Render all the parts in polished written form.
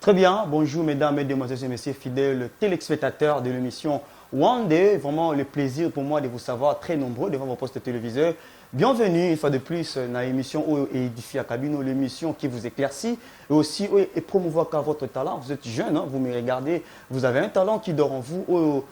Très bien, bonjour mesdames, mesdemoiselles et messieurs fidèles téléspectateurs de l'émission One Day. Vraiment le plaisir pour moi de vous savoir très nombreux devant vos postes téléviseurs. Bienvenue une fois de plus dans l'émission Édifier à Cabino, l'émission qui vous éclaircit et aussi et promouvoir votre talent. Vous êtes jeune, hein, vous me regardez, vous avez un talent qui dort en vous. Au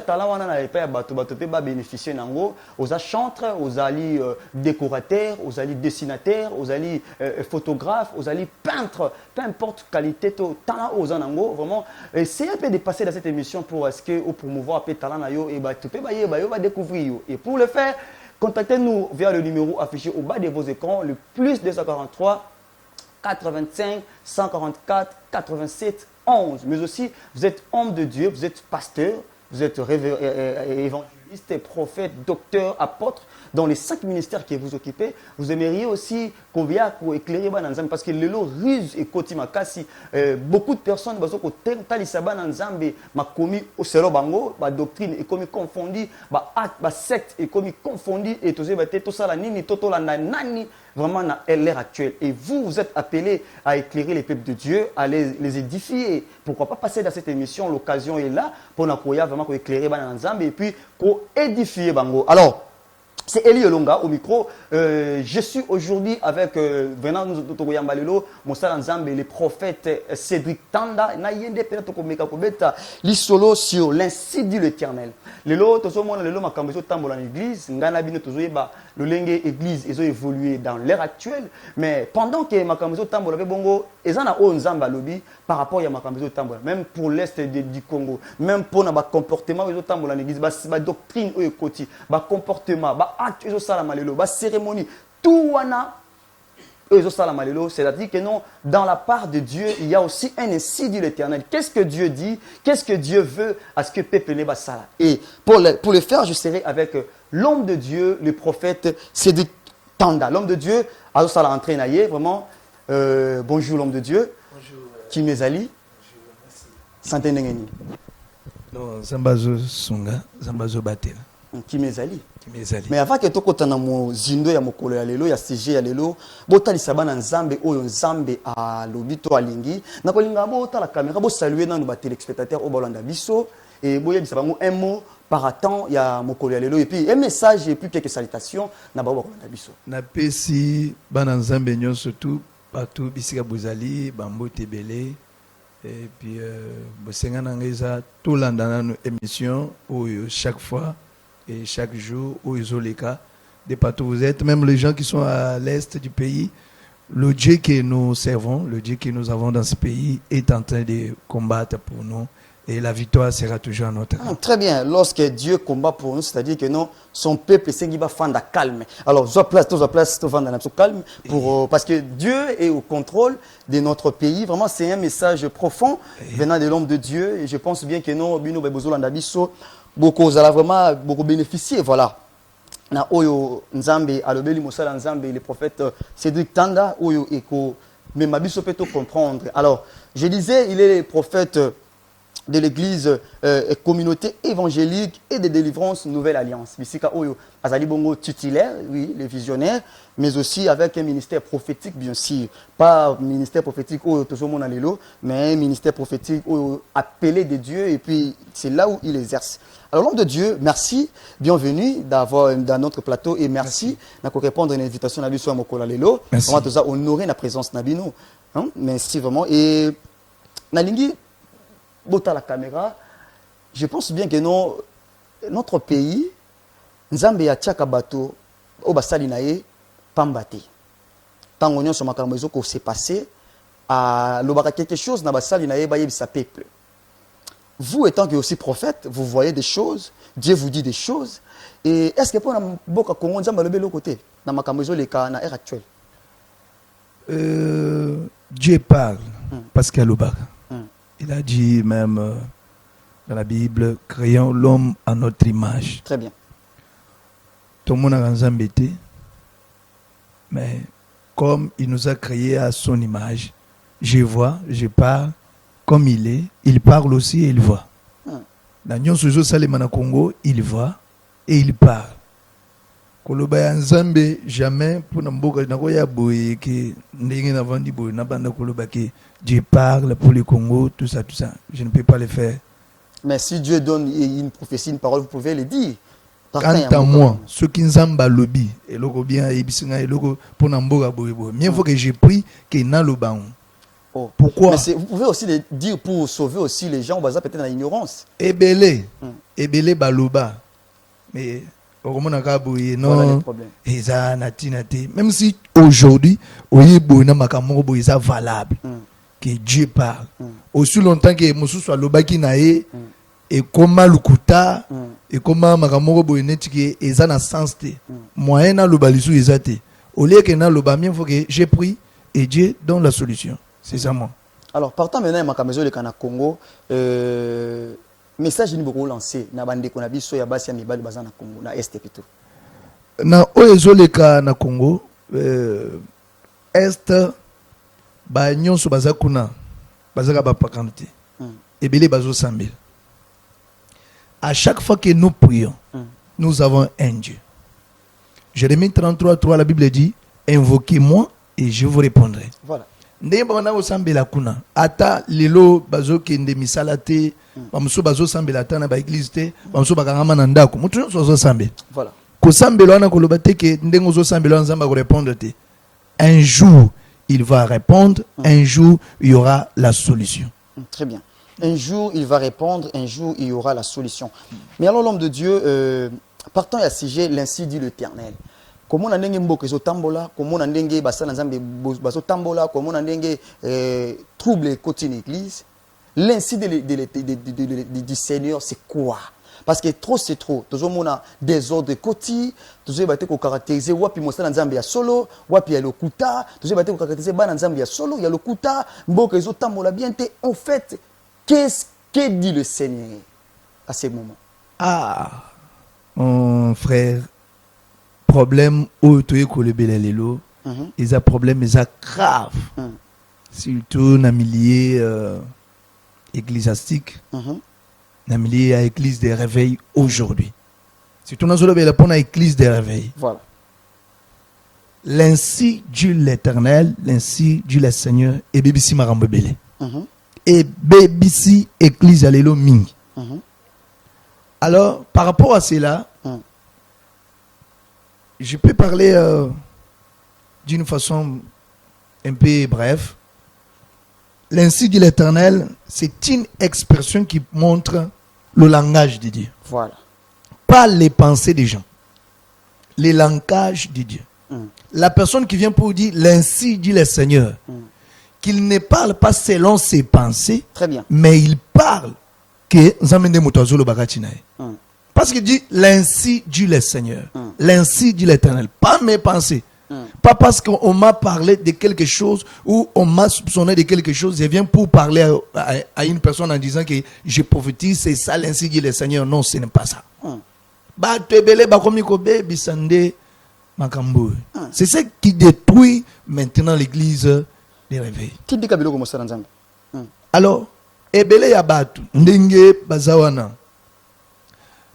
talent, on a pas bénéficier nango. Aux chantres, aux alliés décorateurs, aux alliés dessinateurs, aux alliés photographes, aux alliés peintres, peu importe qualité, talent aux anango. Vraiment, essayez un peu de passer dans cette émission pour promouvoir un peu talent et va découvrir. Et pour le faire, contactez-nous via le numéro affiché au bas de vos écrans, le plus 243 85 144 87 11. Mais aussi, vous êtes homme de Dieu, vous êtes pasteur, vous êtes évangéliste, prophète, docteur, apôtre. Dans les 5 ministères que vous occupez, vous aimeriez aussi qu'on vienne éclairer parce que le lot ruse et kotima kasi beaucoup de personnes parce que talisaba nanzambe ma commis au selo bango ba doctrine est commis confondue ba acte ba secte est commis confondue et tout ça la nini toto la nani vraiment à l'ère actuelle. Et vous êtes appelés à éclairer les peuples de Dieu, à les édifier. Pourquoi pas passer dans cette émission, l'occasion est là pour nous vraiment éclairer nanzambe et puis pour édifier bango. Alors c'est Eli Olonga au micro. Je suis aujourd'hui avec venant Totoyambalelo, Moussa Nzambe, le prophète Cédric Tanda. Nayende peut-être comme Mekakobeta, l'isolo sur l'incite de l'Éternel. Lelo, tout le monde, lelo makambezo tambo dans l'église. Ngana bino tozoye ba le lengue église, ils ont évolué dans l'ère actuelle. Mais pendant que makambezo tambo la bongo, ils en a au Nzamba lobby par rapport à makambezo tambo. Même pour l'est du Congo, même pour na comportement ils ont tambo dans l'église, ba doctrine au côté, ba comportement, ba acte ils ont ça la malelo, ba cérémonie, tout wana ils ont ça la malelo. C'est-à-dire que non, dans la part de Dieu, il y a aussi un ainsi dit l'Éternel. Qu'est-ce que Dieu dit? Qu'est-ce que Dieu veut à ce que peuple ne ça là? Et pour le faire, je serai avec l'homme de Dieu, le prophète Cédric Tanda. L'homme de Dieu, alors ça l'a entraîné vraiment. Bonjour l'homme de Dieu. Bonjour. Kimezali. Bonjour, merci. Santé Nengeni. Non, Zambazo Sunga, Zambazo Batel. Kimezali. Kimezali. Mais avant que tu aies mo zindo ya mokolo ya lelo ya CG ya lelo, bota lisaba na nzambe oyo nzambe a lobito alingi. Na kolinga bota la caméra bo saluer na ba téléspectateurs au bolanda biso et boye bisaba ngo un mot par temps ya mokolo ya lelo et puis un message et puis quelques salutations na ba bolanda biso. Na pesi bana nzambe nyon surtout partout bisika bozali bambo tebele et puis bosenga nangeza tout landana nos émissions où chaque fois et chaque jour où ils ont les cas de partout vous êtes, même les gens qui sont à l'est du pays, le Dieu que nous servons, le Dieu que nous avons dans ce pays est en train de combattre pour nous et la victoire sera toujours à notre camp. Très bien, lorsque Dieu combat pour nous, c'est-à-dire que non, son peuple c'est qui va faire calme. Alors, soit place, calme pour parce que Dieu est au contrôle de notre pays. Vraiment, c'est un message profond venant de l'homme de Dieu et je pense bien que non, bino bezola ndabiso beaucoup allez vraiment beaucoup bénéficier, voilà. Na oyo nzambe alobeli mosala nzambe le prophète Cédric Tanda oyo eko mais mabiso peut comprendre. Alors, je disais il est le prophète de l'église communauté évangélique et de délivrance Nouvelle Alliance. Bisika oyo azali bongo titulaire, oui, le visionnaire, mais aussi avec un ministère prophétique bien sûr. Pas ministère prophétique oyo tozomona lelo, mais un ministère prophétique oyo appelé de Dieu et puis c'est là où il exerce. Alors l'homme de Dieu, merci, bienvenue d'avoir dans notre plateau et merci de répondre à l'invitation de Nabiso Mokola Lelo. Merci. On va honorer la présence de Nabino. Hein? Merci vraiment. Et Nalingi, bota la caméra, je pense bien que non, notre pays, Nzambe ya tiaka bato, o basali nae, pambate. Tango nyon so makambo ezoko s'est passé, à lobaka quelque chose na basali nae ba yebisa peuple. Vous étant que aussi prophète, vous voyez des choses, Dieu vous dit des choses. Et est-ce que pour boka Congo Nzambe lobe l'autre côté, na makambo ezo leka na ère actuelle? Dieu parle parce qu'il y a l'obaka. Il a dit même dans la Bible, créons l'homme à notre image. Très bien. Tout le monde a Nzambe, mais comme il nous a créé à son image, je vois, je parle, comme il est, il parle aussi et il voit. Dans Nyon Suzo Salemana Congo, il voit et il parle. koloba ya nzambe jamais pour namboka na koya boye que ndenge na vandi boye na banda koloba que Dieu parle pour le Congo tout ça je ne peux pas le faire. Mais si Dieu donne une prophétie, une parole, vous pouvez le dire. Quant à moi, ce qui nzamba lobby et loko bien ebisinga et loko pour namboka boye boye. Mieux faut que j'ai pris que na loba. Oh. Pourquoi? Mais vous pouvez aussi le dire pour sauver aussi les gens, peut-être dans l'ignorance. Ebele baloba. Mais non, voilà le problème. Même si aujourd'hui, c'est valable que Dieu parle. Aussi longtemps que Moussou soit lobaki nae et comment lukuta et comment makamoko boyenetiki et ça na sens te. Moyen na lobalisu ezate. Au lieu que na lobamien faut que j'ai pris et Dieu donne la solution. C'est ça moi. Alors partant maintenant à Makamezo le Kana Congo, message ni beaucoup lancé na bande ko na biso ya basi ya mibali bazana Congo na est plutôt. Na oyezo le Kana Congo est ba nyonso bazakuna bazaka ba pakante. Ebele bazo sambel. À chaque fois que nous prions, nous avons un Dieu. Jérémie 33:3 la Bible dit invoquez-moi et je vous répondrai. Voilà. Ndenge bana osambela kuna ata lelo bazokende misala te bamuso bazosambela ata na ba église te bamuso bakangama na ndako mutu nyonso azosambela. Voilà. Kosambela wana koloba te ke ndenge ozosambela nzamba ko répondre te. Un jour il va répondre, un jour il y aura la solution. Très bien. Un jour il va répondre, un jour il y aura la solution. Mais alors l'homme de Dieu, partant à sujet, l'ainsi dit l'Éternel. Comment on a ndenge mboke zo tambola, comment on a ndenge basana nzambe bazo tambola, comment on a ndenge trouble côté l'église. L'ainsi du Seigneur, c'est quoi? Parce que trop c'est trop. Toujours on a des ordres côté, toujours baté ko caractériser wapi mosala nzambe ya solo, wapi ya lokuta, toujours baté ko caractériser bana nzambe ya solo, ya lokuta, mboke zo tambola bien te. En fait, qu'est-ce que dit le Seigneur à ces moments? Ah, mon frère. Problème où tu es collé belelelo, ils ont problème ils ont grave, surtout dans le milieu ecclésiastique, dans le milieu de l'église des réveils aujourd'hui. Surtout dans le l'église des réveils. Voilà. L'ainsi Dieu l'Éternel, l'ainsi Dieu le Seigneur et BBC Marambebele. Et BBC église alelo mingi. Alors par rapport à cela. Je peux parler d'une façon un peu brève. L'ainsi de l'Éternel, c'est une expression qui montre le langage de Dieu. Voilà. Pas les pensées des gens. Le langage de Dieu. La personne qui vient pour dire l'ainsi dit le Seigneur, qu'il ne parle pas selon ses pensées, très bien, mais il parle que Zamende Mutazolo Bagatinae. Parce qu'il dit l'ainsi dit le Seigneur, l'ainsi dit l'Éternel, pas mes pensées, pas parce qu'on m'a parlé de quelque chose ou on m'a soupçonné de quelque chose, je viens pour parler à une personne en disant que je prophétise, c'est ça l'ainsi dit le Seigneur. Non, ce n'est pas ça. C'est ce qui détruit maintenant l'église des réveils. Alors, ebele ya batu ndenge bazawana.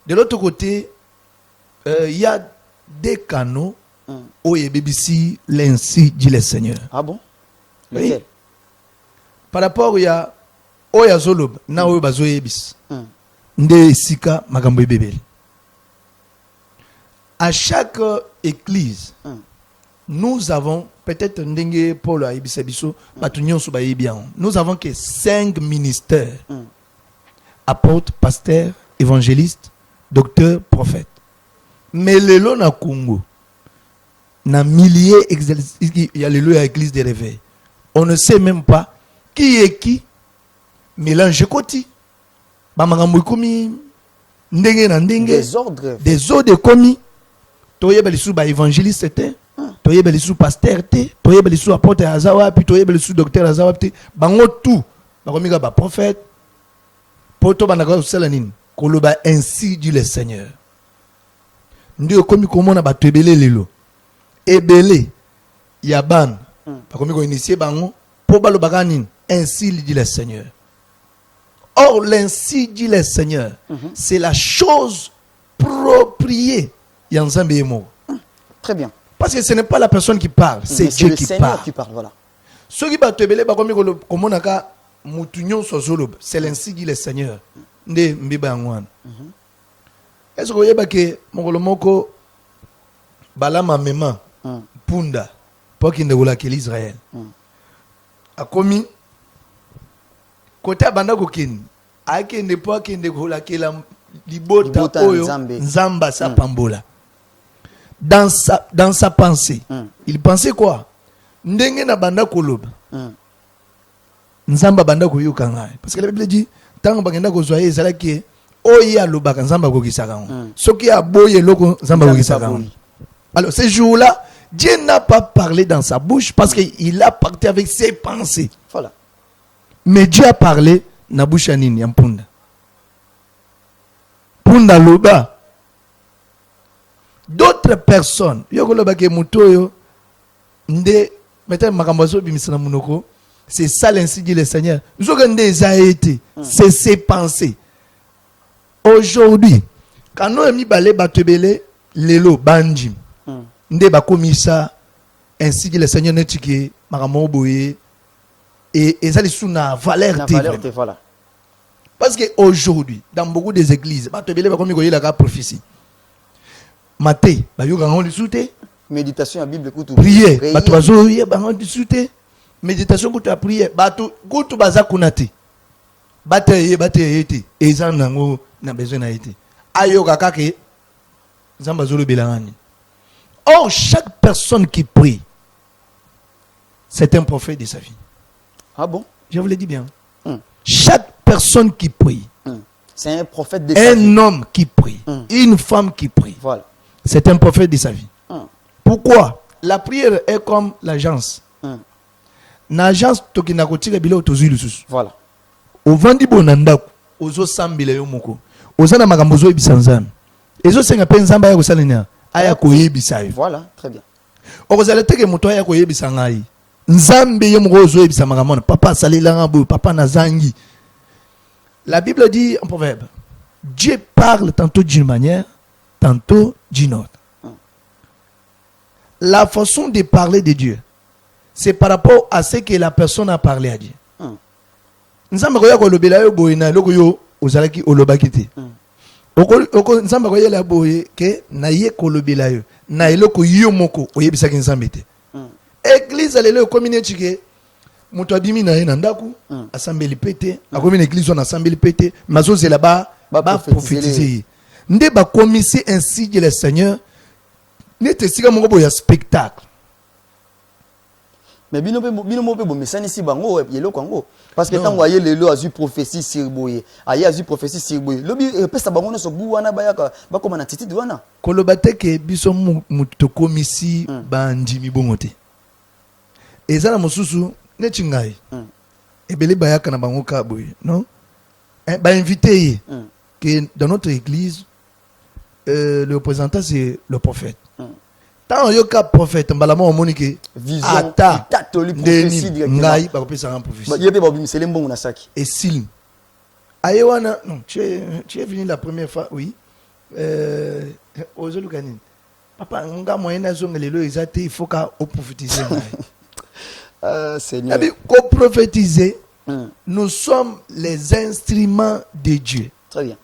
De l'autre côté, il y a des canaux où il y a BBC, l'ainsi dit le Seigneur. Ah bon? Oui. Par rapport à Oya Zolob, na Oya Bazo Ebis, Nde Sika Magambo Bebel. À chaque église, nous avons peut-être Ndenge Paul Abisabiso, Batunyon Subaïbian. Nous avons que 5 ministères apôtres, pasteurs, évangélistes, docteur, prophète. Mais le lot na Congo, na milliers il y a le lot à l'église des réveils. On ne sait même pas qui est qui. Mélange koti. Bamagambo komi ndenge na ndenge. Des ordres komi. Toye belisu ba évangéliste te. Toye belisu pasteur te. Toye belisu apôtre azawa puis toye belisu docteur azawa te. Bango tout. Bakomiga ba prophète. Poto banaka sala nini. Koloba ainsi dit le Seigneur. Ndio komi komona ba tebele lelo. Ebele yaban. Ba komi ko initier bango po baloba kanini ainsi dit le Seigneur. Or l'ainsi dit le Seigneur, c'est la chose appropriée. Yanzambe emo. Très bien. Parce que ce n'est pas la personne qui parle, c'est Dieu qui Seigneur parle. qui parle, voilà. Ceux qui battent belé ba comme on a mutunyo sozolo, c'est l'ainsi dit le Seigneur. Nde mbiba ngwan. Est-ce que vous voyez que mongolomoko balama mema punda pour qu'il ne roule que l'Israël. A commis côté abanda kokeni a kende po kende roula que la libota oyo nzamba sa pambola. Dans sa pensée, il pensait quoi? Ndenge na banda koloba. Nzamba banda koyoka ngai. Parce que la Bible dit tant bagenda ko zoye ezala ke oya lobaka nzamba ko kisaka. Soki aboye loko nzamba ko kisaka. Alors ce jour-là, Dieu n'a pas parlé dans sa bouche parce qu'il a parti avec ses pensées. Voilà. Mais Dieu a parlé na bouche anini yampunda. Punda loba. D'autres personnes, c'est ça l'ainsi dit le Seigneur. C'est ses pensées. Aujourd'hui, quand nous avons mis balé batebele, lelo banjim, nde bakomisa ainsi dit le Seigneur netike makamo boye et ça les suna valeur. Voilà. Parce que aujourd'hui, dans beaucoup des églises, batebele bakomi la prophétie. Maté, méditation à Bible écoute prière, méditation écoute prière, bato kutu baza kunati. Bataye ete, ezan nango na besoin na ete. Ayo kakake zamba zolo belangani. Or chaque personne qui prie, c'est un prophète de sa vie. Ah bon? Je vous le dis bien. Chaque personne qui prie, c'est un prophète de sa vie. Un homme qui prie, une femme qui prie. Voilà. C'est un prophète de sa vie. Pourquoi? La prière est comme l'agence. L'agence, voilà. Au vendi bonanda, ozo sambile yo moko. Ozana magambozo ebisanzana. Ezo senga penzamba ya kosalenya. Aya koyebisa. Voilà, très bien. Okozala teke moto aya koyebisa ngai. Nzambe yo moko ozo ebisa magamona. Papa salila ngabo, papa nazangi. La Bible dit en proverbe, Dieu parle tantôt d'une manière, tantôt d'une autre. La façon de parler de Dieu, c'est par rapport à ce que la personne a parlé à Dieu. Nzamba koya ko lobela yo boye na loko yo ozalaki olobaki te. Oko nzamba koya la boye ke na ye ko lobela yo na eloko yo moko oyebisaki nzambe te. Église alelo komine chike muto abimi na ye na ndaku asambeli pete akomi na église on asambeli pete mazoze là-bas ba prophétiser. Nde ba commisser ainsi dit le Seigneur n'était sika moko boya spectacle. Mais bino pe bo mesani si bango yelo kwango parce que tant voyez lelo azu prophétie sur boye aye azu prophétie sur boye lobi pesa bango no so bu wana bayaka bakoma na titi wana kolobate ke biso muto komisi bandimi bongote ezala mosusu neti ngai ebele bayaka na bango ka boye non ba invité que dans notre église le représentant c'est le prophète. Tant yo ka prophète mbalama omonike vision ata prophétie directement ngai ba kopesa un prophétie yete ba bimisele mbongo na saki et sil ayewana non tu es venu la première fois oui ozolukani papa nga moyena zongelelo ezate il faut ka o prophétiser Seigneur ko prophétiser nous sommes les instruments de Dieu. Très bien.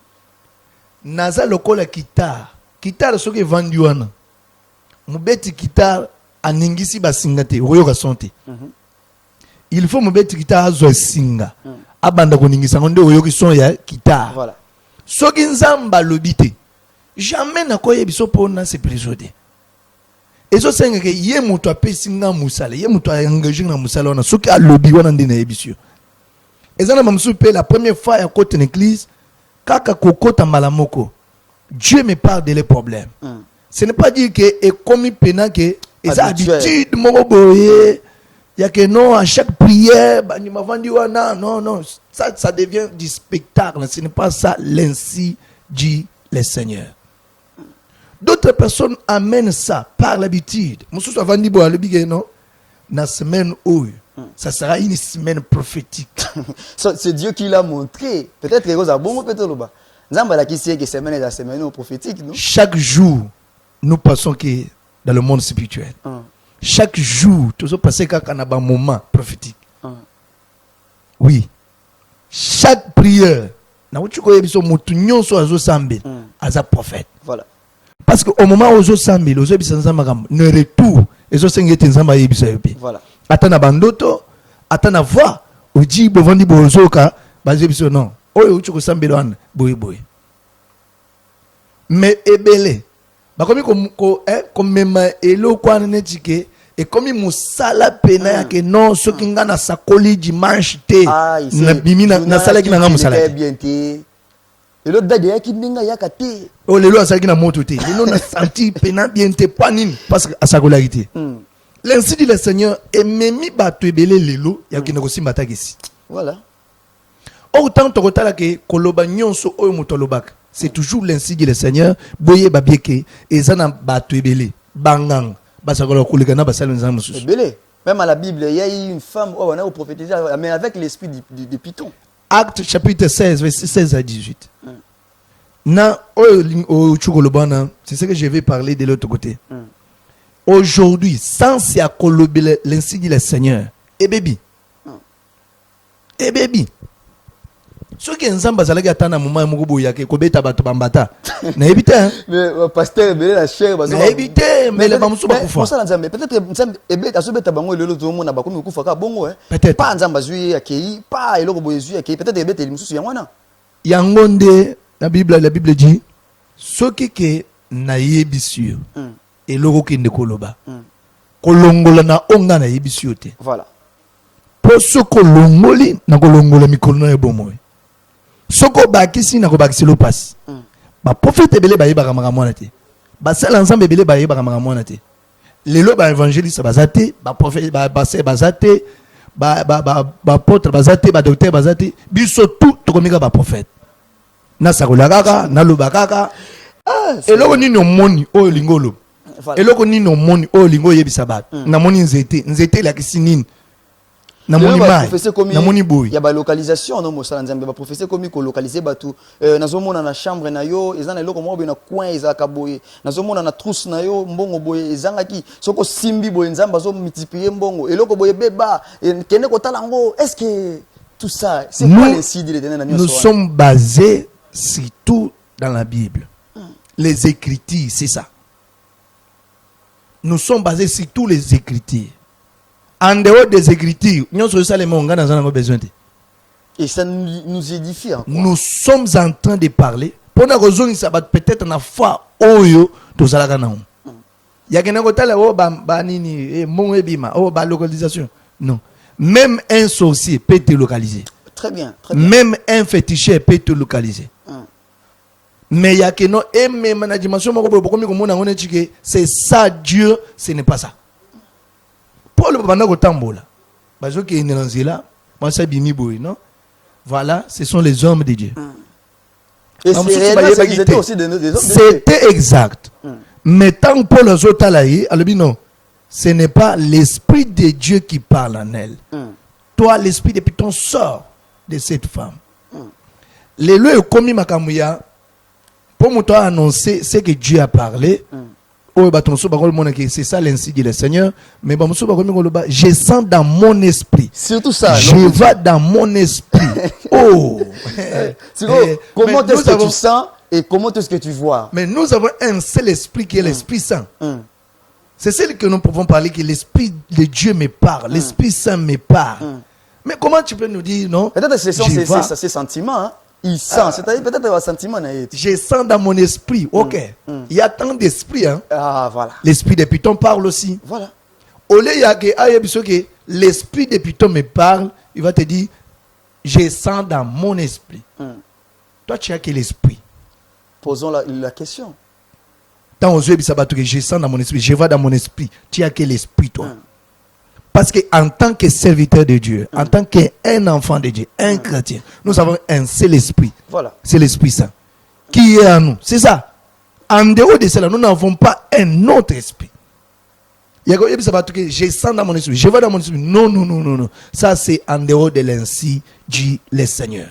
Naza lokola kitar soki vendu wana mubeti guitare aningisi basingate oyoka sonte. Il faut mubeti guitare azo singa abanda koningisa ngonde oyoki son ya guitare. Voilà. Soki nzamba lobite jamais na koye biso pona se présode. Ezo senga ke ye muto apesi nga musala ye muto engagé na musala wana soki alobi wana ndina yebisio. Ezana mamsu pe la première fois ya côté l'église kaka kokota malamoko Dieu me parle de les problèmes. Ce n'est pas dire que et comme pena que et ça habitude moko boye ya que non à chaque prière bani mavandi wana non ça devient du spectacle, ce n'est pas ça l'ainsi dit le Seigneur. D'autres personnes amènent ça par l'habitude. Monsieur avandi bo alobi non na semaine où ça sera une semaine prophétique. C'est Dieu qui l'a montré. Peut-être que ça bon peut-être là-bas. Nzamba la qui sait que semaine est la semaine prophétique non? Chaque jour nous pensons que dans le monde spirituel. Chaque jour, tout ça passe quand on a un moment prophétique. Oui. Chaque prière, na uchi ko yebiso mutu nyonso azo sambe aza prophète. Voilà. Parce que au moment où ozo sambe, ozo bisa nzamba kam, ne retour, ezo sengete nzamba yebisa yope. Voilà. Atana bandoto, atana voix, oji bovandi bozoka, bazo biso non. Oyo uchi ko sambe loan, boy boy. Mais ebele, bakomi comme même elo kwa netike. Et comme il moussala pena que non ce qui nga na sakoli dimanche te na bimi na sala ki na nga moussala bien te et l'autre dade ya ki ninga ya kate oh lelo asala ki na moto te lelo na senti pena bien te panine parce que asakolarité l'ainsi dit le Seigneur et memi bato ebele lelo ya ki na kosimba takisi voilà autant to kotala ke koloba nyonso oyo moto lobaka c'est toujours l'ainsi dit le Seigneur boye babieke ezana bato ebele bangang. Même à la Bible, il y a eu une femme on a prophétisé, mais avec l'esprit de Python. Acte chapitre 16, verset 16 à 18. C'est ce que je vais parler de l'autre côté. Aujourd'hui, sans s'y accolober l'ainsi dit le Seigneur, et baby. Ceux qui sont en train de moment où il y a des bambata. Mais pasteur, la chair, mais les bambous sont pas peut-être pas nzamba zui akei pas eloko boyezui akei peut-être ebete limsusu yangwana yangonde la Bible dit ceux qui na yebisio eloko ki ndekoloba kolongola na onga na yebisio te voilà po soko longoli na kolongola mikolo na ebomo soko bakisi na kobakisi lo passe ba prophète ebele ba yebaka makamwana te ba sala ensemble ebele ba yebaka makamwana te lelo ba évangéliste bazate ba prophète ba bazate ba apôtre bazate ba docteur bazate biso tout tokomika ba prophète na sakola kaka na loba kaka eloko nini omoni oyo lingolo eloko nini omoni oyo lingo yebisa bato na moni nzete la kisinini na moni mai na moni boy ya ba localisation no mosala nzambe ba professeur komi ko localiser batu nazomona na chambre na yo ezana eloko mo be na coin ezaka boye nazomona na trousse na yo mbongo boye ezanga ki soko simbi boye nzamba zo multiplier mbongo eloko boye beba kende ko talango est-ce que tout ça c'est quoi les signes de tenir na nous sommes basés surtout dans la Bible les Écritures c'est ça nous sommes basés sur tous les Écritures. En dehors des Écritures, et ça nous édifie encore. Nous sommes en train de parler. Pendant que nous sommes peut-être na foi oyo to zalaka na. Ya kena kotala o ba nini mon ebima o ba localisation. Non. Même un sorcier peut te localiser. Très bien, très bien. Même un féticheur peut te localiser. Mais il y a que non et même na dimension c'est ça Dieu, ce n'est pas ça. Paul pendant que tambola bazo qui est là moi ça bimi boy non voilà ce sont les hommes de Dieu et c'était aussi des hommes de Dieu c'était exact mais tant que Paul azotalaye alobi non ce n'est pas l'esprit de Dieu qui parle en elle toi l'esprit de Python sort de cette femme les lois comme makamuya pour moi annoncer ce que Dieu a parlé. C'est ça l'ainsi dit le Seigneur. Mais je sens dans mon esprit. Surtout ça. Je vais dans mon esprit. Oh. Comment est-ce que tu sens et comment est-ce que tu vois? Mais nous avons un seul esprit qui est l'Esprit Saint. C'est celle que nous pouvons parler, que l'Esprit de Dieu me parle. L'Esprit Saint me parle. Mais comment tu peux nous dire non? Peut-être que ce sont ces sentiments. Hein? Il sent, c'est-à-dire peut-être un sentiment. Je sens dans mon esprit, ok. Il y a tant d'esprit, hein. Ah, voilà. L'esprit de Python parle aussi. Voilà. L'esprit de Python me parle, il va te dire, je sens dans mon esprit. Toi, tu as quel esprit? Posons la question. Tant aux yeux, je sens dans mon esprit, je vais dans mon esprit. Tu as quel esprit, toi? Parce qu'en tant que serviteur de Dieu, en tant qu'un enfant de Dieu, un chrétien, nous avons un seul esprit. Voilà. C'est l'Esprit Saint qui est en nous. C'est ça. En dehors de cela, nous n'avons pas un autre esprit. Je sens dans mon esprit, je vais dans mon esprit. Non, non, non, non, non. Ça, c'est en dehors de l'ainsi dit le Seigneur.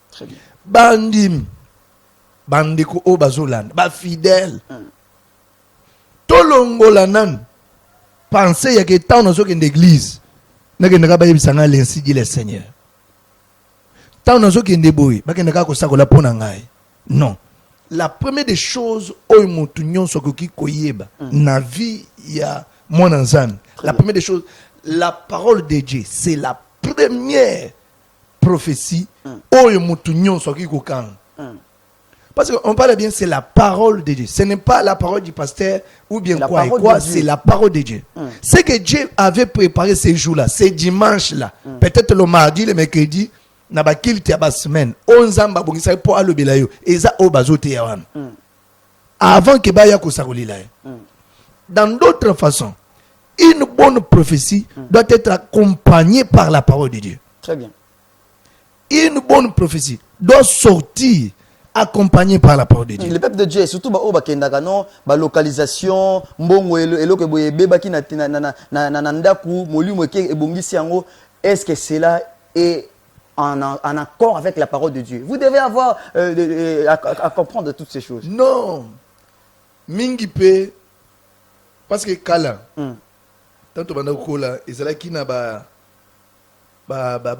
Très bien. Bandim, bandiko obazoland, ba fidèle. longola nan pensez ya que tant dans une église n'a que n'a pas eu sanga l'ainsi dit le Seigneur tant dans une débrouille ba que n'a ko sakola pona ngai non la première des choses au mutu nyonso ko ki koyeba na vie ya mon nzambe la première des choses la parole de Dieu c'est la première prophétie au mutu nyonso ki ko kan. Parce qu'on parle bien, c'est la parole de Dieu. Ce n'est pas la parole du pasteur ou bien quoi et quoi, c'est la parole de Dieu. C'est que Dieu avait préparé ces jours-là, ces dimanches-là. Peut-être le mardi, le mercredi, na ba kilte ba semaine. Onzamba bongisa pour alobela yo. Eza o bazote yawan. Avant que baya ko sakolila. Dans d'autres façons, une bonne prophétie doit être accompagnée par la parole de Dieu. Très bien. Une bonne prophétie doit sortir accompagné par la parole de Dieu. Le peuple de Dieu, surtout ba localisation, mbongo eloko boyebe baki na ndaku molimu ke ebongisi yango, est-ce que cela est en accord avec la parole de Dieu? Vous devez avoir à comprendre toutes ces choses. Non. Mingi pe parce que kala tanto banda kola ezalaki na ba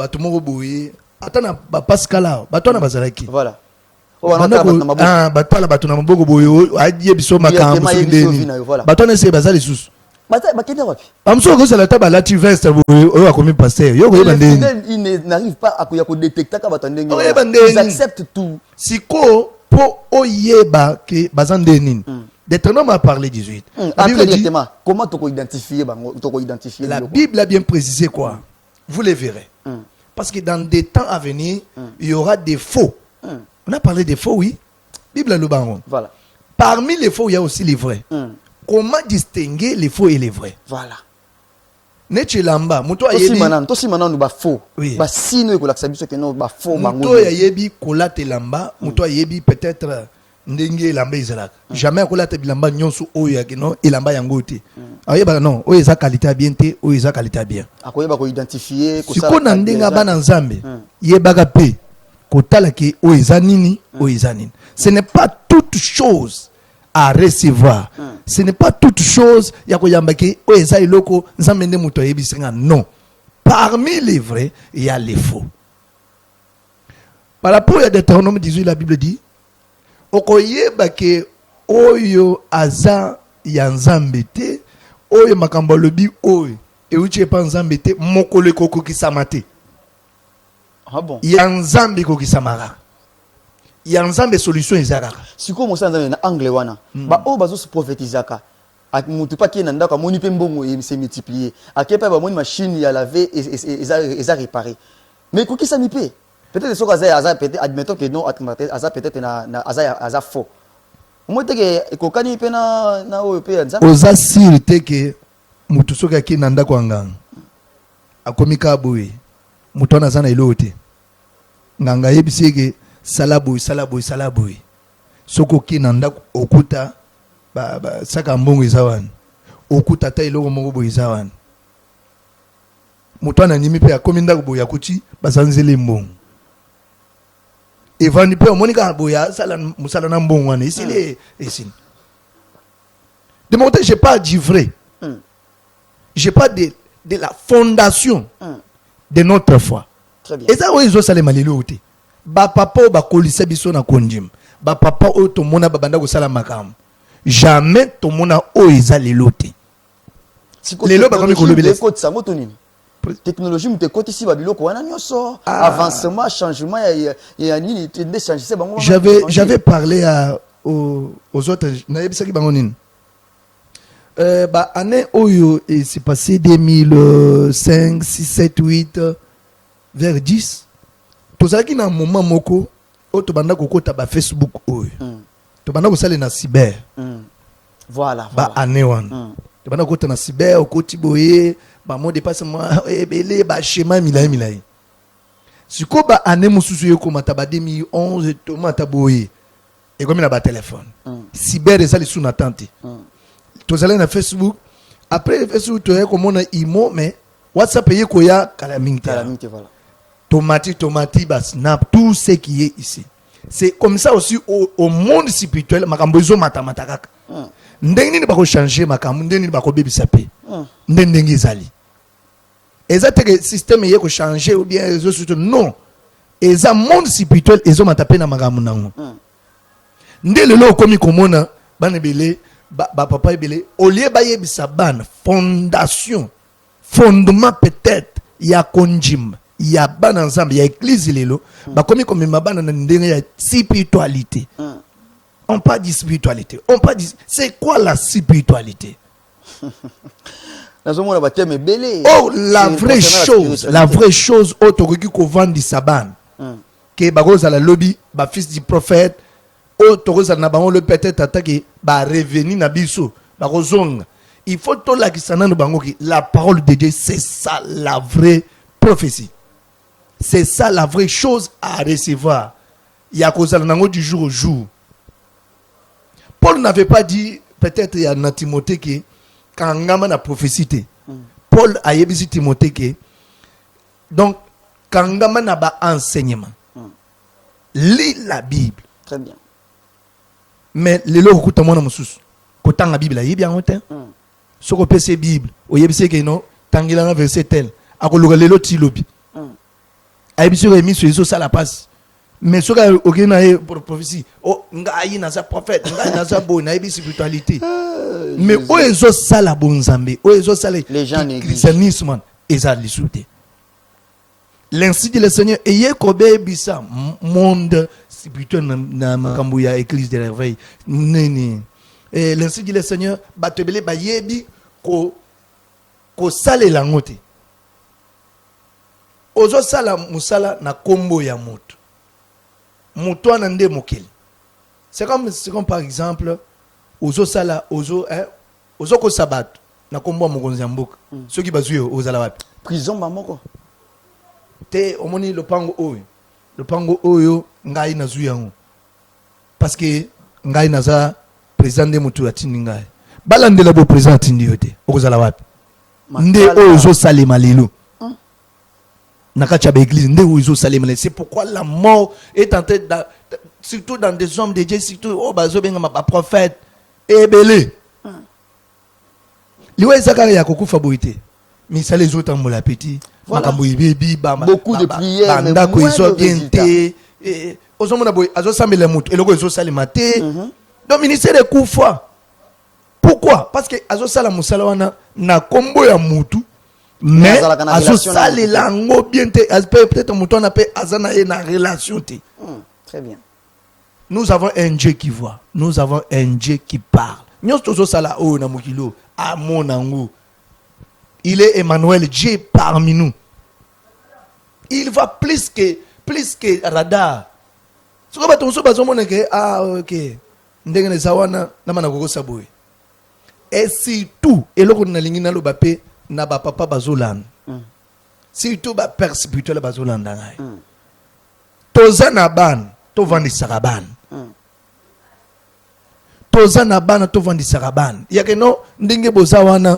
tumoro boye atana ba paskala batona bazalaki. Voilà. Batala batuna maboko boyo adie biso makambo sindeni batona se bazali susu bakende wapi amso ko sala taba lati veste boyo oyo akomi pasteur yo ko bandeni il n'arrive pas à détecter ka batandenge ils acceptent tout siko po oyeba ke bazandeni Deutéronome a parlé 18 directement comment tu peux identifier la Bible a bien précisé quoi vous les verrez parce que dans des temps à venir il y aura des faux. On a parlé des faux, oui. Bible le baron. Voilà. Parmi les faux, il y a aussi les vrais. Comment distinguer les faux et les vrais? Voilà. Neche lamba, muto ayebi. Tosi manan ba faux. Oui. Ba sino ko laksa biso ke no ba faux bango. Muto ayebi kolate lamba, muto ayebi peut-être ndenge lamba izalaka. Jamais kolate bilamba nyonso oyo ya kino elamba yango te. Ayeba non, oyo eza qualité bien te, oyo eza qualité bien. Akoyeba ko identifier ko sala. Siko ndenga bana nzambe. Yebaka pe. Ce n'est pas toute chose à recevoir. Ce n'est pas toute chose. Non. Parmi les vrais, il y a les faux. Par rapport à Deutéronome 18, la Bible dit okoyeba ke oyo aza ya nzambe te, oyo makambo lobi oyo euchi pa nzambe te mokolo kokokisama te. Ah bon. Yanzambe ko kisamara. Yanzambe solution ezaka. Siko mo sanza na angle wana. Ba o bazo se prophétisaka. A mutu pa ki na ndaka moni pe mbongo e se multiplier. Akepa ba moni machine ya laver et ça réparer. Mais ko kisami pe. Peut-être ce aza peut-être admettons que non aza peut-être na aza faux. Mo teke ko kani pe na o pe nzambe. Oza sirite ke mutu soka ki na ndako nganga. Akomika boye. Mutona zana ilote nganga yebiseke salaboy soko kinanda okuta ba saka mbongo izawan okuta ta iloko moko boy izawan mutona nimi pe akominda boya kuti bazanzele mbongo evani pe monika boya sala musala na mbongo wana isile esine de mon côté j'ai pas dit vrai j'ai pas de la fondation de notre foi. Très bien. Et ça, oui, ils ont salé maliloti. Ba papa ba kolisa biso na konjim. Ba papa o to mona babanda ko sala makam. Jamais to mona o izaliloti. Lelo ba komi kolobele. Technologie mute koti si ba biloko wana nyoso avancement changement ya nini de changer bango. J'avais parlé aux autres na yebisaki bango nini. Bah année oyo et c'est passé 2005 6 7 8 vers 10 tozalaki na moment moko o to banda kokota ba Facebook oyo to banda ko sala na cyber voilà ba année wana to banda kokota na cyber okoti boye ba mo dépassement ebele ba schéma milai siko ba année mususu yoko mata ba 2011 to mata boye et comme na ba téléphone cyber ezali sous attente tous allez na Facebook après Facebook tu as comme on imo mais WhatsApp y koya calamité voilà tomati ba snap tout ce qui est ici c'est comme ça aussi au monde spirituel makambo zo matamataka ndenge nini bako changer makambo ndenge nini bako bebisa pe ndenge ezali ezate que système yeko changer ou bien réseaux sociaux non eza monde spirituel ezo matape na makambo nango nde lelo komi komona bana belé ba papa ebele au lieu ba yebisa bana fondation fondement peut-être ya konjim ya bana ensemble ya église lelo ba komi komema bana na ndenge ya spiritualité. On parle de spiritualité. On parle de... C'est quoi la spiritualité? Oh, la vraie chose, autoroki ko vandi saban. Que bagoza la lobby, ba fils du prophète, autoroza na bango le peut-être attaqué, ba revenu na biso, bagozonga. Il faut to la kisana no bango ki la parole de Dieu, c'est ça la vraie prophétie. C'est ça la vraie chose à recevoir. Il y a cause nango du jour au jour. Paul n'avait pas dit, peut-être il y a un Timothée qui, quand on a prophétie, Paul a dit Timothée qui, donc, quand on a un enseignement, lis la Bible. Très bien. Mais les lots, quand on a la Bible, il y a bien longtemps. Ce qu'on peut c'est Bible, au yébissé que non, tant qu'il a un verset tel, à quoi le lot tilobi. A yébissé remis sur les autres, ça la passe. Mais ce que aucun a pour prophétie, oh, ngai na sa prophète, ngai na sa bo, na ebi spiritualité. Mais où est-ce ça la bonne zambé? Où est-ce ça les gens christianisme et ça les soute. L'ainsi dit le Seigneur, ayez kobe bisa monde spirituel na makambuya église de l'éveil. Nene. Et l'ainsi dit le Seigneur, batebele ba yebi ko sale la ngote. Ozo sala musala na kombo ya moto. C'est comme par exemple ozo sala ozo ko sabat na kombo mokonzi mboka ceux qui bazuyo ozala wapi prison mamoko te omoni le pango oyo ngai na zuyango parce que ngai naza président de mutu atindi ngai balandela bo président atindi yote okozala wapi nde ozo salema lelo c'est pourquoi la mort est en tête, surtout dans des hommes de Dieu, surtout oh ma prophète et belé. Liwe zakari ya koku favorité. Mais ça les autres en l'appétit. Beaucoup de prières, mais moins de résultats. Ozomona boy azo samela mutu eloko ezo salimate. Donc ministère de koufa. Pourquoi? Parce que azo sala musala wana na kombo ya mutu. Mais peut-être on a une relation. Très bien. Nous avons un Dieu qui voit. Nous avons un Dieu qui parle. Il est Emmanuel, Dieu parmi nous. Il va plus que radar. Ah, ok. Et surtout, et là, on a l'ingénieur le bapé. Na ba papa bazolan surtout ba père spirituel bazolan ngai toza na ban to vandi saraban toza na ban to vandi saraban yakeno ndenge boza wana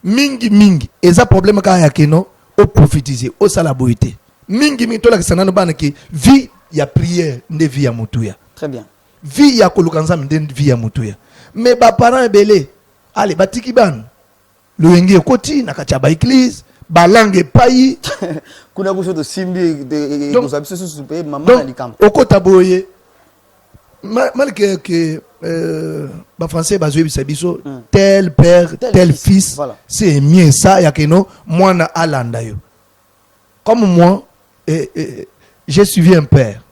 mingi eza problème ka yakeno o prophétiser o sala boité mingi to la kisana no ban ki vie ya prière nde vie ya mutuya. Très bien. Vie ya kolukanza nde vie ya mutuya. Mais ba parents belé allez batiki ban le koti na kachaba église balangue payi kuna buso to simbi de nous habiter sous pays maman ali camp okota boye malgré que ba français bazwe bisabiso tel père tel fils voilà. C'est mieux ça ya keno moi na alanda yo comme moi j'ai suivi un père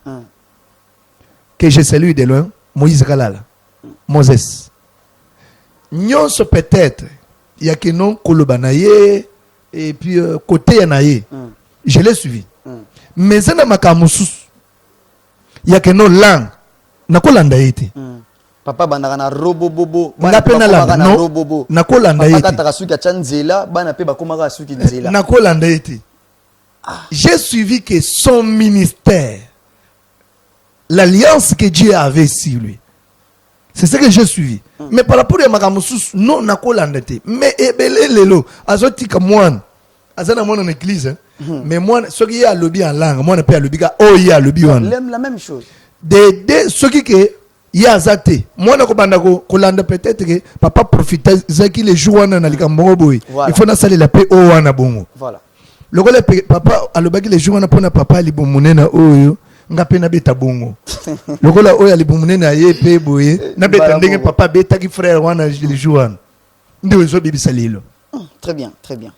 que je salue de loin Moïse Kalala Moses nyonso peut-être il y a que non kolobanaye et puis côté yanaye je l'ai suivi mais ça n'a makamusus il y a que non langue na kolanda yete papa bandaka na robobobo na pena la no na kolanda yete papa taka suki chanzela bana pe bakomaka suki nzela na kolanda yete j'ai suivi que son ministère l'alliance que Dieu avait sur lui. C'est ce que j'ai suivi. Mais par rapport à Makamusus, non, n'a pas l'endetté. Mais ebele lelo, azoti comme moi, azana moi en église. Mais moi, ce qui est à lobby en langue, moi, on peut à lobby, oh, il y a lobby en langue. La même chose. De ce qui est ya azate mwana ko banda ko kolanda peut-être que papa profite zaki les jours wana na likambo boy il faut na salela pe o wana bongo voilà lokola papa alobaki les jours wana pona papa libo munena oyo nga pe na beta bongo lokola oyo libo munena ye pe boye na beta ndenge papa beta ki frère wana les jours wana ndio zo bibisa lilo. Très bien, très bien.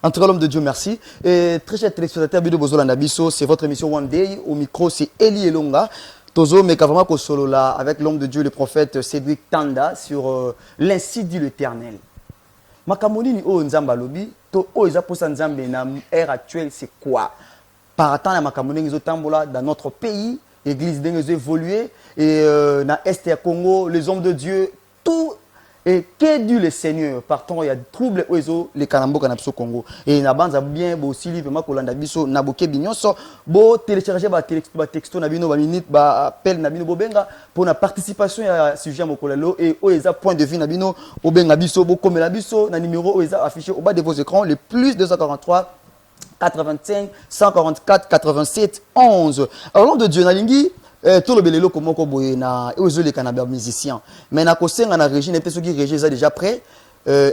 En tout cas, l'homme de Dieu, merci. Et très cher téléspectateur, Bido Bozolanda Bisso, c'est votre émission One Day. Au micro, c'est Eli Elonga. Tozo Mekavama Kosolola avec l'homme de Dieu, le prophète Cédric Tanda, sur l'ainsi dit l'Éternel. Makamoni ni o nzamba lobi, to o eza posa nzambe na ère actuelle, c'est quoi? Par rapport à Makamoni ngizo tambola dans notre pays, l'église d'Engezo évolué, et na Est et Congo, les hommes de Dieu, tout. Et qu'est dit le Seigneur? Partons, il y a des troubles aux les Kanambo Kanapso Congo. Et na banza bien, bo aussi livre Makolanda Biso, na boke bignonso, bo télécharger ba texto na bino ba minute ba appel na bino bobenga pour la participation à sujet mokolelo et oeza point de vue na bino obenga biso bo comme la biso na numéro oeza affiché au bas de vos écrans le plus 243 85 144 87 11. Alors nom de Dieu na lingi tout le belelo comme boye na ezo les canabia musiciens mais na kosenga na régie n'était ceux qui régie ça déjà prêt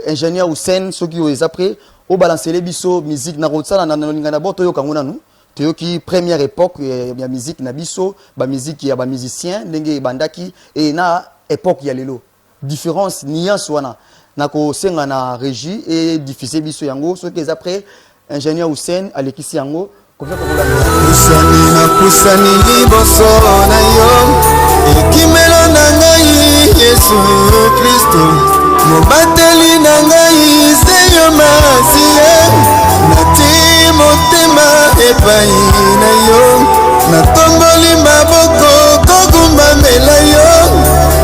ingénieur ou scène ceux qui ont après au balancer les biso musique na rotsala na lingana boto yo kanguna nu to qui première époque ya musique na biso ba musique ya ba musicien ndenge bandaki et na époque ya lelo différence nuance wana na kosenga na régie et diffuser biso yango ceux qui après ingénieur ou scène alekisi yango. Pusani na pusani liboso na yo ekimelo na ngai Yesu Kristo mobateli na ngai seyo masiye nati motema epai na yo natongoli maboko kokumbamela yo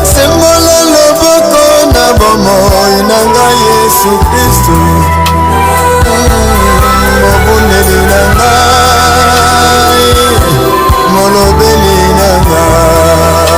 sembola loboko na bomoi na ngai Yesu Kristo mobuneli na ngai molobeli na ngai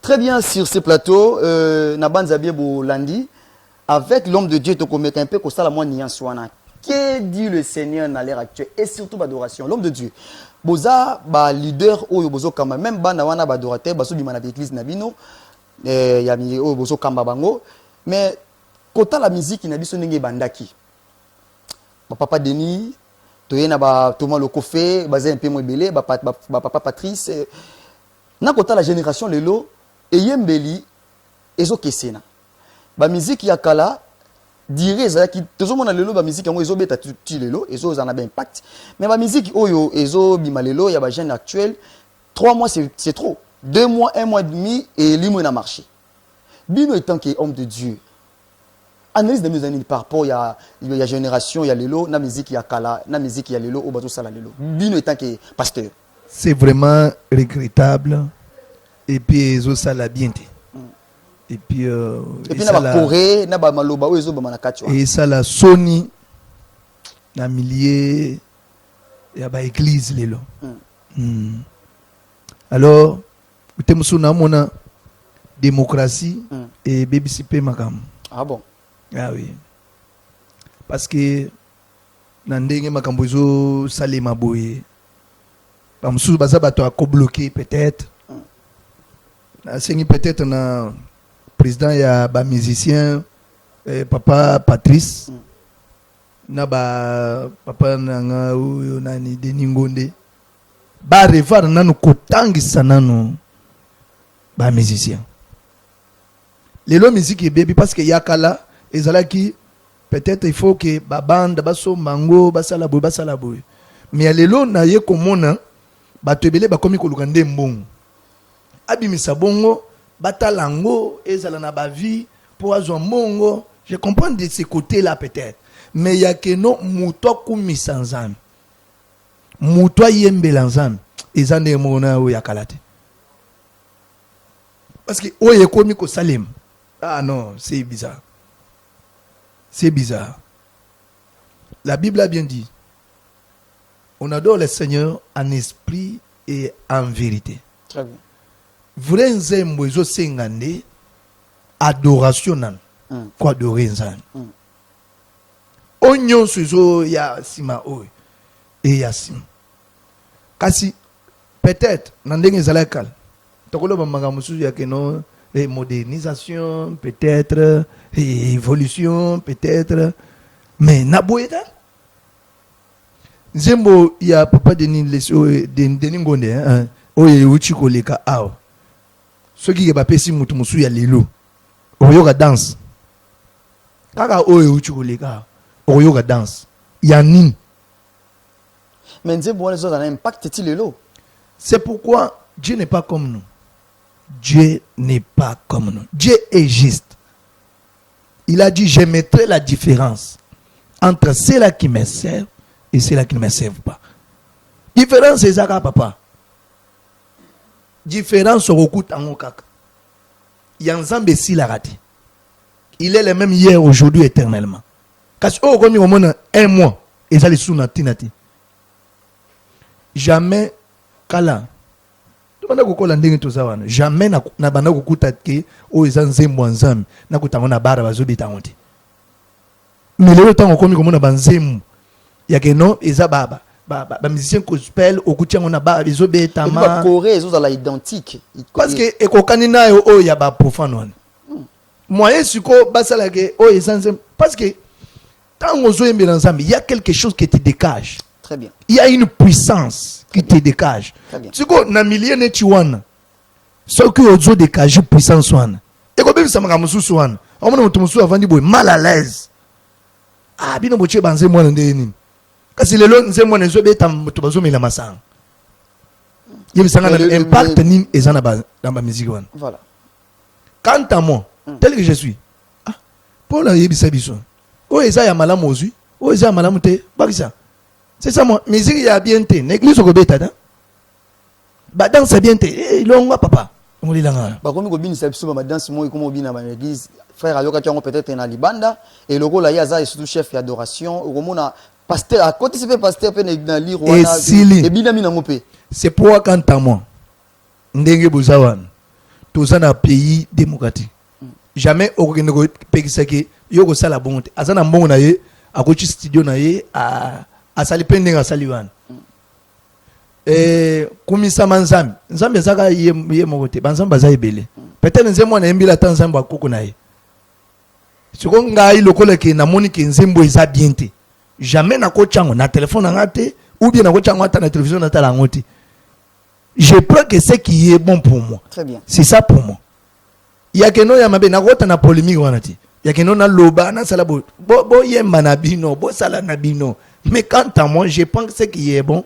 Très bien sur ce plateau, Nabanzabie Bolandi, avec l'homme de Dieu, Tokomeka un peu comme ça la moine Nianswana. Que dit le Seigneur dans l'ère actuelle et surtout l'adoration, l'homme de Dieu. Boza ba leader oyo bozo kamba même bana wana ba adorateur baso bimana l'église nabino ya mi oyo bozo kamba bango mais kota la musique na biso ndenge bandaki. Ba papa Denis toyena ba Thomas Lokofe bazé un peu moins belé ba papa Patrice na kota la génération lelo et yembeli ezo kesena ba musique ya kala dire ça qui tozomona lelo ba musique yango ezo beta ti lelo ezo za na ba impact mais ba musique oyo ezo bima lelo ya ba jeune actuel 3 mois c'est trop 2 mois 1 mois et demi et limo na marché bino étant que homme de Dieu analyse de mes années par rapport il y a génération il y a lelo na musique ya kala na musique ya lelo o bazo sala lelo bino étant que pasteur c'est vraiment regrettable et puis ezo sala bien te et puis na ba Corée na ba maloba oyo ezo ba manakati wa et ça la soni na milieu ya ba église lelo alors utemusu na mona démocratie et BBCP makam ah bon ah oui parce que na ndenge makambo ezo salema boye ba musu baza bato a co-bloquer peut-être peut-être na président ya ba musicien papa Patrice na ba papa nanga oyo nani Denis Ngonde ba revar nanu kotangisa nanu ba musicien lelo musique est baby parce que yakala ezalaki peut-être il faut que ba bande baso mango basala boy mais lelo na ye komona bato ebele bakomi koluka nde mbongo abimisa bongo batalango ezala na ba vie pour azwa mbongo je comprends de ce côté là peut-être mais ya que non muto kumisa nzambe muto yembela nzambe ezande mona o ya kalate parce que oye komi ko salem ah non c'est bizarre, c'est bizarre. La Bible a bien dit on adore le Seigneur en esprit et en vérité. Très bien. Vrai nzembo ezo sengande adoration nan ko adorer nzambe onyo suzo ya sima oy et ya sima kasi peut-être na ndenge ezalaka tokoloba makambo suzu ya keno modernisation peut-être évolution peut-être mais na boyeta nzembo ya papa Denis Ngonde oye uchi koleka awa soki ke bapesi mutu musu ya lelo oyoka danse kaka oye uchi koleka oyoka danse ya nini Mais nzembo wana zo na impact ti lelo. C'est pourquoi Dieu n'est pas comme nous. Dieu n'est pas comme nous. Dieu est juste. Il a dit je mettrai la différence entre ceux-là qui me servent et ceux-là qui ne me servent pas. Différence c'est ça papa. Différence au coup tango kaka. Yanzambe si la raté. Il est le même hier, aujourd'hui, éternellement. Parce que comme on a un mois, et ça les sous tinati. Jamais kala. Demanda kokola ndenge to zawana. Jamais na banda kokuta ke o ezanzembo nzambe na kutanga na bara bazobeta onte. Mais le temps komi komona banzembo ya ke non eza baba. Ba musicien gospel okutia ngona ba bizobeta ma ba Corée ezo la identique parce que ekokani na o ya ba profane wana moyen siko basala ke o esanze parce que tant ozo yembela nzambe il y a quelque chose qui te dégage. Très bien. Il y a une puissance qui te dégage. Siko na milieu neti wana so que ozo dégage puissance wana ekobebisa makambo susu wana omona mutu musu avandi boy mal à l'aise ah bino boche banze mwana ndeni kasi lelo nzembo nezo beta mutu bazomela masanga yebisanga na impact ni ezana ba dans ba musique wana. Voilà. Quant à moi tel que je suis ah Paul yebisa biso o eza ya malamu ozui o eza ya malamu te babisa c'est ça moi musique ya bien te l'église ko beta da ba danse bien te ilongwa papa ngolilanga ba komi ko binisa biso ba danse mo ko mo bina ba l'église frère ayoka tiango peut-être na libanda et loko la yaza et surtout chef d'adoration au mona pasteur à côté c'est pasteur pe na lire wana et binami na ngopé. C'est pourquoi quant à moi ndenge bozawan toza na pays démocratique jamais okende ko pekisa ke yoko sala bonte azana mbongo na ye akochi studio na ye a sali pendinga sali wana kumisa manzambi nzambi zaka ye mokote banzambi baza ebele peut-être nzembo na embila ta nzambi akoko na ye siko ngai lokola ke na moni ke nzembo eza bien te jamais na ko chango na téléphone na ngate ou bien na ko chango ata na télévision na tala ngoti. Je prends que ce qui est bon pour moi. Très bien. C'est ça pour moi. Il y a que non ya mabe na kota na polémique wanati. Il y a que non na loba na sala bo yemba na bino, bo sala na bino. Mais quant à moi, je prends ce qui est bon,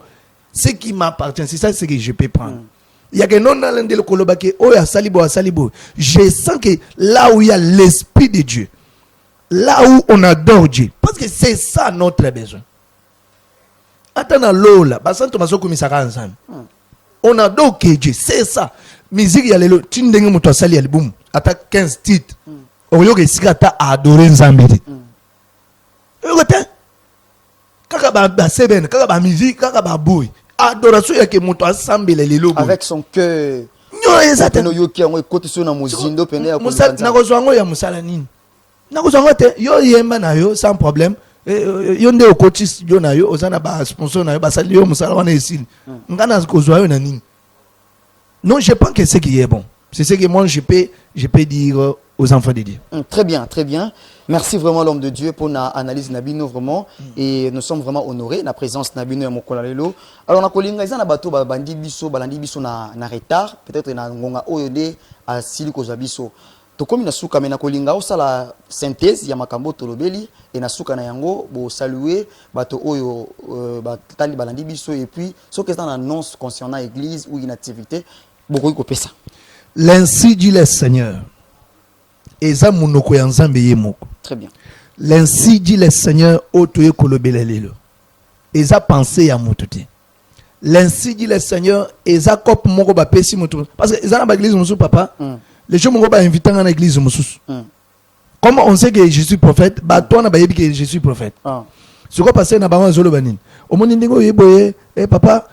ce qui m'appartient, c'est ça ce que je peux prendre. Il y a que non na lende le koloba ke o ya salibo. Je sens que là où il y a l'esprit de Dieu, là où on adore Dieu, parce que c'est ça notre besoin. Attends lola, basanto masoko misaka ensemble. On adore que Dieu, c'est ça. Musique ya lelo, tindenge muto asali album, ata 15 titres. Oyo ke sikata adorer nzambe. Oyote. Kaka ba seben, kaka ba musique, kaka ba boy. Adoration ya ke muto asambela lelo. Avec son cœur. Nyo ezata no yoki ngo ekote so na mozindo pene ya ko. Na ko zwango ya musala nini? Na ko zwango te yo yemba na yo sans problème. Yonde okoti studio na yo ozana ba sponsor na yo basali yo musala wana esili ngana kozwa yo na nini. Non, je pense que c'est qui est bon. C'est ce que moi je peux dire aux enfants de Dieu. Très bien, très bien. Merci vraiment l'homme de Dieu pour na analyse Nabino vraiment et nous sommes vraiment honorés la présence Nabino et Mokola lelo. Alors na kolinga izana bato ba bandi biso balandi biso na retard peut-être na ngonga oyode à sili ko zabiso. Tokomi na suka mena kolinga osala synthèse ya makambo tolobeli et na suka na yango bo saluer bato oyo batali balandi biso et puis ce que ça annonce concernant l'église ou une activité beaucoup ko pesa. L'ainsi dit le Seigneur. Eza munoko ya nzambe ye moko. Très bien. L'ainsi dit le Seigneur otoye kolobelelelo. Eza pensé ya mututi. L'ainsi dit le Seigneur eza kop moko ba pesi mutu. Parce que eza na ba église musu papa. Les gens moko ba invitant na église musu. Comme on sait que je suis prophète, bah toi na ba yebi que je suis prophète. Ce qu'on passe na bango zolo banin. Omoni ndingo yeboye papa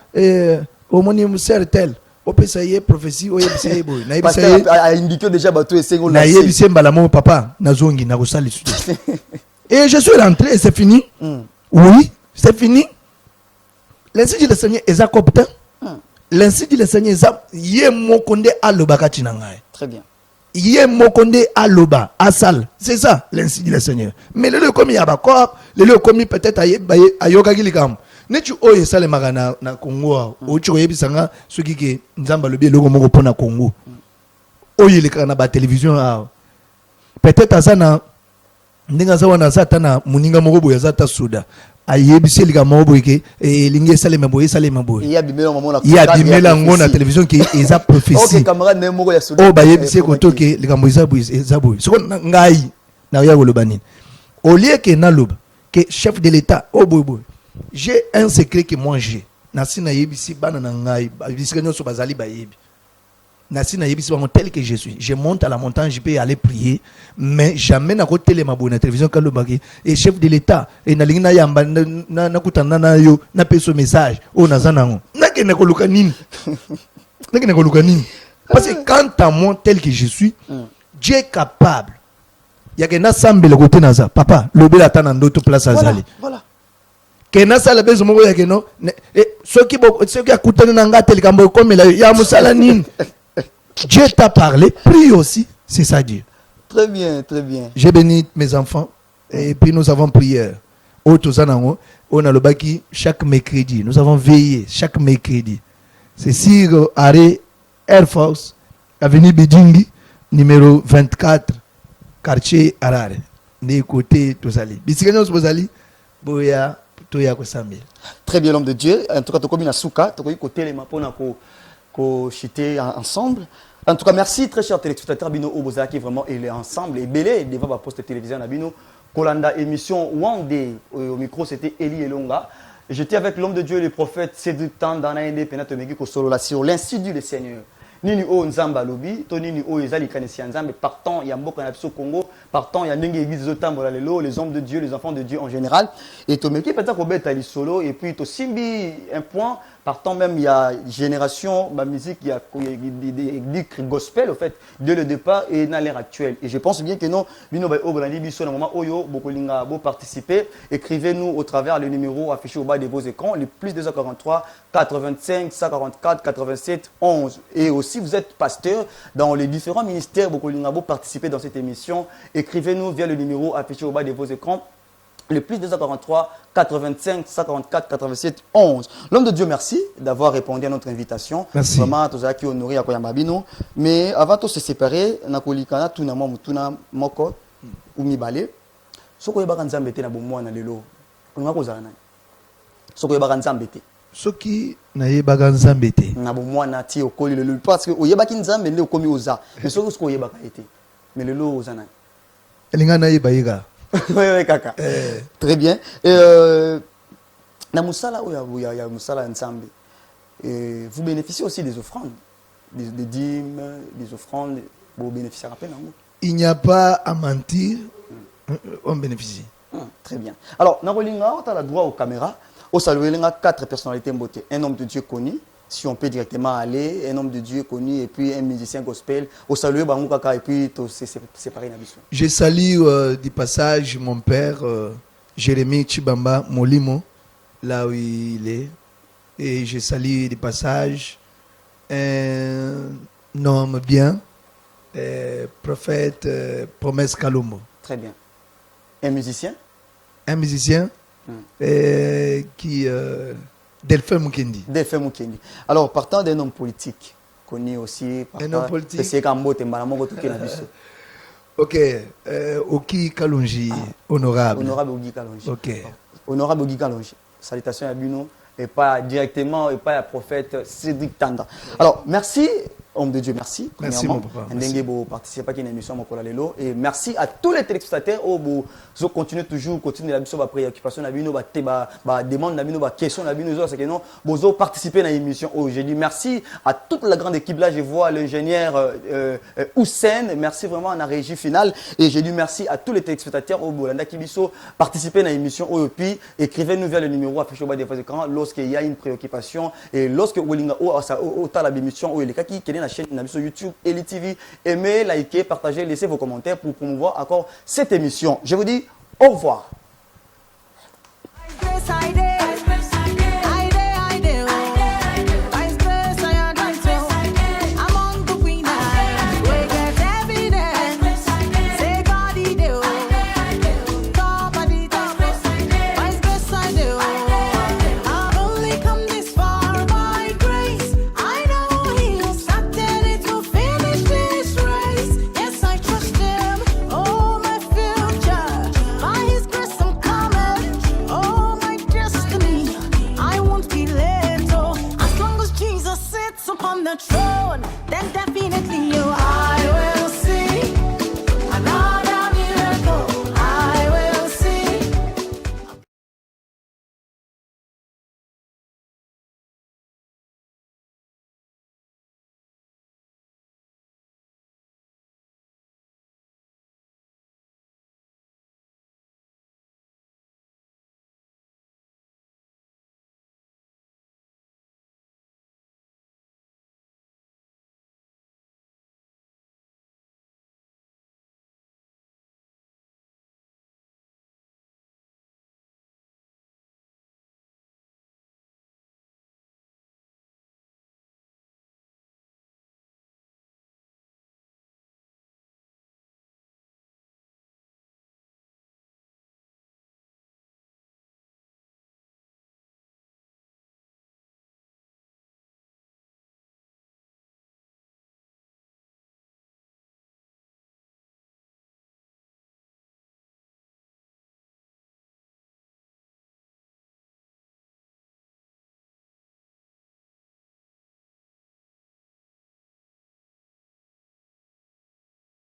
omoni sœur tel. Opesa ye prophétie oye bise boy. Na yebisa ye a indiqué déjà bateau et sengo na yebisa mbala mo papa na zongi na kosali suite. Et je suis rentré et c'est fini. Oui, c'est fini. L'ainsi dit le Seigneur est copte. L'ainsi dit le Seigneur est yé mokonde aloba katinangaye. Très bien. Yé mokonde aloba asal. C'est ça l'ainsi dit le Seigneur. Mais le comme il y a bakop, le comme peut-être ayoka gilikam. Netu oye sale magana na Congo o tu yebisanga soki ke nzamba lobi loko moko pona Congo. Oye le kana ba télévision peut-être azana ndinga za wana zata na muninga moko boya zata soda. Ayebisi lika moko boye ke lingi sale mabo sale mabo. Il y a bimela mamo na. Il y a bimela ngona télévision qui eza prophétie. OK camarade ne moko ya soda. O ba yebisi ko to ke lika mbo eza boye. Soko ngai na ya golobani. Au lieu que naloba que chef de l'état o boy. J'ai un secret que moi j'ai. Nasina yebisi bana na ngai, bisika so bazali ba yebi. Nasina yebisi ba tel que je suis. Je monte à la montagne, je peux aller prier, mais jamais na côté les mabona na télévision quand le bagi et chef de l'état et na lingina yamba na kutana na yo na peso message o nazana ngo. Na ke na koluka nini? Na ke na koluka nini? Parce que quant à moi tel que je suis, Dieu est capable. Ya ke na sambe le côté naza. Papa, lobela tana ndoto place azali. Voilà. Kena sala bezo moko ya keno soki akutana na nga telikambo comme la ya musala nini. Dieu t'a parlé, prie aussi, c'est ça Dieu. Très bien, très bien. J'ai béni mes enfants et puis nous avons prié. On a le baki chaque mercredi, nous avons veillé chaque mercredi. C'est sur arrêt Air Force, avenue Bidingi, numéro 24, quartier Arare. Des côtés Tozali. Bisikanyos Bozali, Boya. Très bien l'homme de Dieu. En tout cas, tu as commis souka, tu as côté les mapona ko chiter ensemble. En tout cas, merci très cher téléspectateur Bino Oboza qui vraiment il est ensemble et belé devant la poste télévision Bino Kolanda émission One Day au micro c'était Eli Elonga. J'étais avec l'homme de Dieu le prophète Cédric Tandana Indépendant Megi ko solo la sur l'institut du Seigneur. Nini o nzamba lobi to nini o ezali kanisi nzambe partant ya mboka na biso Congo partant ya ndenge église zotambola lelo les hommes de Dieu les enfants de Dieu en général et to meki peut-être ko beta li solo et puis to simbi un point partant même il y a génération ma musique il y a dit gospel au fait dès le départ et dans l'ère actuelle et je pense bien que non bino ba obolandi biso na moment oyo bokolinga bo participer écrivez-nous au travers le numéro affiché au bas de vos écrans le plus 243 85 144 87 11 et aussi si vous êtes pasteur dans les différents ministères, vous participez dans cette émission, écrivez-nous via le numéro affiché au bas de vos écrans, le plus 243 85 144 87 11. L'homme de Dieu, merci d'avoir répondu à notre invitation. Merci. Vraiment, tous qui honoré à Koyambabino. Mais avant de se séparer, nakolikana tuna mutuna moko ou mibale. Soko yeba kanzambe te na bomwa na lelo. Kunga kozala nani? Soko yeba kanzambe te. Soki na yebaka nzambe te na bomwana ti okoli lelo parce que oyebaki nzambe nde okomi oza mais soki siko oyebaka ete mais lelo oza nani elinga na yeba yika oui kaka très bien na musala oya ya musala nzambe vous bénéficiez aussi des offrandes des dîmes des offrandes vous bénéficiez à peine nango il n'y a pas à mentir on bénéficie très bien alors na kolinga tu as le droit aux caméras. Au salut, il y a 4 personnalités beauté. Un homme de Dieu connu, si on peut directement aller, un homme de Dieu connu et puis un musicien gospel. Au salut, et puis c'est pareil. Je salue du passage mon père, Jérémie Chibamba Molimo, là où il est. Et je salue du passage un homme bien, prophète Promesse Kalombo. Très bien. Un musicien? Un musicien. Qui Delphin Mukendi. Delphin Mukendi. Alors, partant d'un homme politique, connu aussi. Un homme politique. C'est Kambote, ok. Oki Kalonji, honorable. Honorable Ogi Kalonji. Ok. Honorable Ogi Kalonji. Salutations à Bino. Et pas directement, et pas à prophète Cédric Tanda. Alors, merci Homme de Dieu, merci. Merci, mon papa. Ndenge bo participer à une émission Mokola Lelo. Et merci à tous les téléspectateurs qui continuent toujours, continuer la mission, préoccupation, la demande, la question, c'est que non, vous participer à l'émission. J'ai dit merci à toute la grande équipe là. Je vois l'ingénieur Hussein. Merci vraiment à la régie finale. Et j'ai dit merci à tous les téléspectateurs qui participer à l'émission. Et puis écrivez-nous vers le numéro affiché au bas des écrans lorsqu'il y a une préoccupation et lorsque vous avez l'émission, il y a la chaîne sur YouTube, Eli TV. Aimez, likez, partagez, laissez vos commentaires pour promouvoir encore cette émission. Je vous dis au revoir. On the throne, then definitely you are.